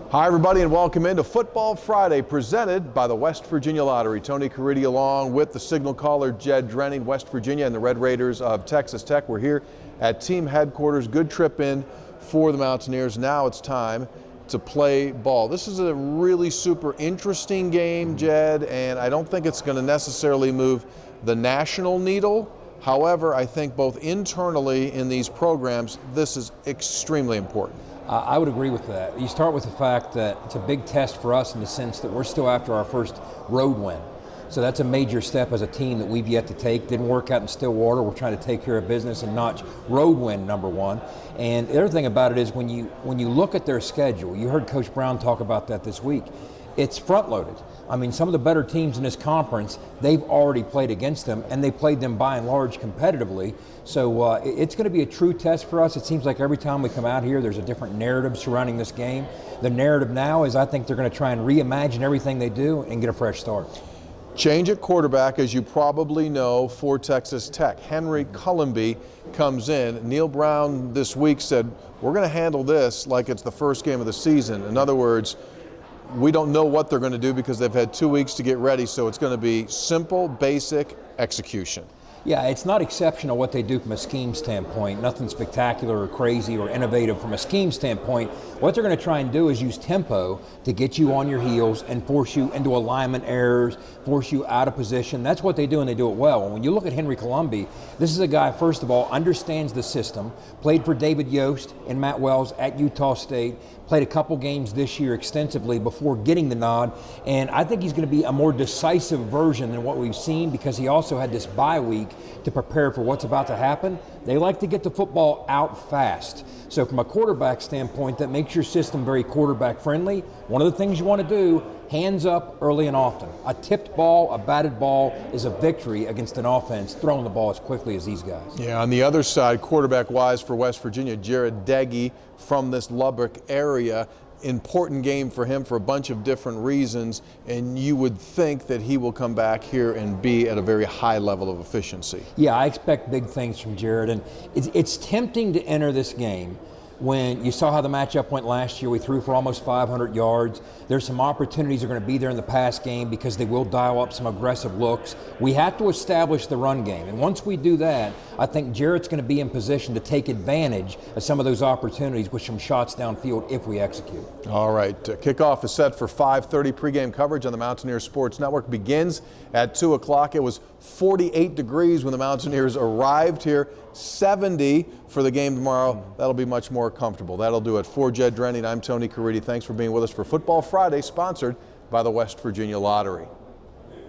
Hi, everybody, and welcome into Football Friday, presented by the West Virginia Lottery. Tony Caridi along with the signal caller, Jed Drenning, West Virginia, and the Red Raiders of Texas Tech. We're here at team headquarters. Good trip in for the Mountaineers. Now it's time to play ball. This is a really super interesting game, Jed, and I don't think it's going to necessarily move the national needle. However, I think both internally in these programs, this is extremely important. I would agree with that. You start with the fact that it's a big test for us in the sense that we're still after our first road win. So that's a major step as a team that we've yet to take. Didn't work out in Stillwater. We're trying to take care of business and notch road win number one. And the other thing about it is when you look at their schedule, you heard Coach Brown talk about that this week, it's front-loaded. I mean, some of the better teams in this conference, they've already played against them, and they played them by and large competitively. So it's going to be a true test for us. It seems like every time we come out here, there's a different narrative surrounding this game. The narrative now is I think they're going to try and reimagine everything they do and get a fresh start. Change at quarterback, as you probably know, for Texas Tech. Henry Cullenby comes in. Neil Brown this week said, we're going to handle this like it's the first game of the season. In other words, we don't know what they're going to do because they've had 2 weeks to get ready, so it's going to be simple, basic execution. Yeah, it's not exceptional what they do from a scheme standpoint. Nothing spectacular or crazy or innovative from a scheme standpoint. What they're going to try and do is use tempo to get you on your heels and force you into alignment errors, force you out of position. That's what they do, and they do it well. And when you look at Henry Colombi, this is a guy, first of all, understands the system, played for David Yost and Matt Wells at Utah State, played a couple games this year extensively before getting the nod, and I think he's going to be a more decisive version than what we've seen because he also had this bye week to prepare for what's about to happen. They like to get the football out fast. So from a quarterback standpoint, that makes your system very quarterback friendly. One of the things you want to do, hands up early and often. A tipped ball, a batted ball is a victory against an offense throwing the ball as quickly as these guys. Yeah, on the other side, quarterback-wise for West Virginia, Jared Deggy from this Lubbock area. Important game for him for a bunch of different reasons, and you would think that he will come back here and be at a very high level of efficiency. Yeah, I expect big things from Jared, and it's tempting to enter this game when you saw how the matchup went last year. We threw for almost 500 yards. There's some opportunities that are going to be there in the pass game because they will dial up some aggressive looks. We have to establish the run game, and once we do that, I think Jarrett's going to be in position to take advantage of some of those opportunities with some shots downfield if we execute. All right, kickoff is set for 5:30. Pregame coverage on the Mountaineers Sports Network begins at 2 o'clock. It was 48 degrees when the Mountaineers arrived here. 70 for the game tomorrow. That'll be much more comfortable. That'll do it. For Jed Drenning, I'm Tony Caridi. Thanks for being with us for Football Friday, sponsored by the West Virginia Lottery.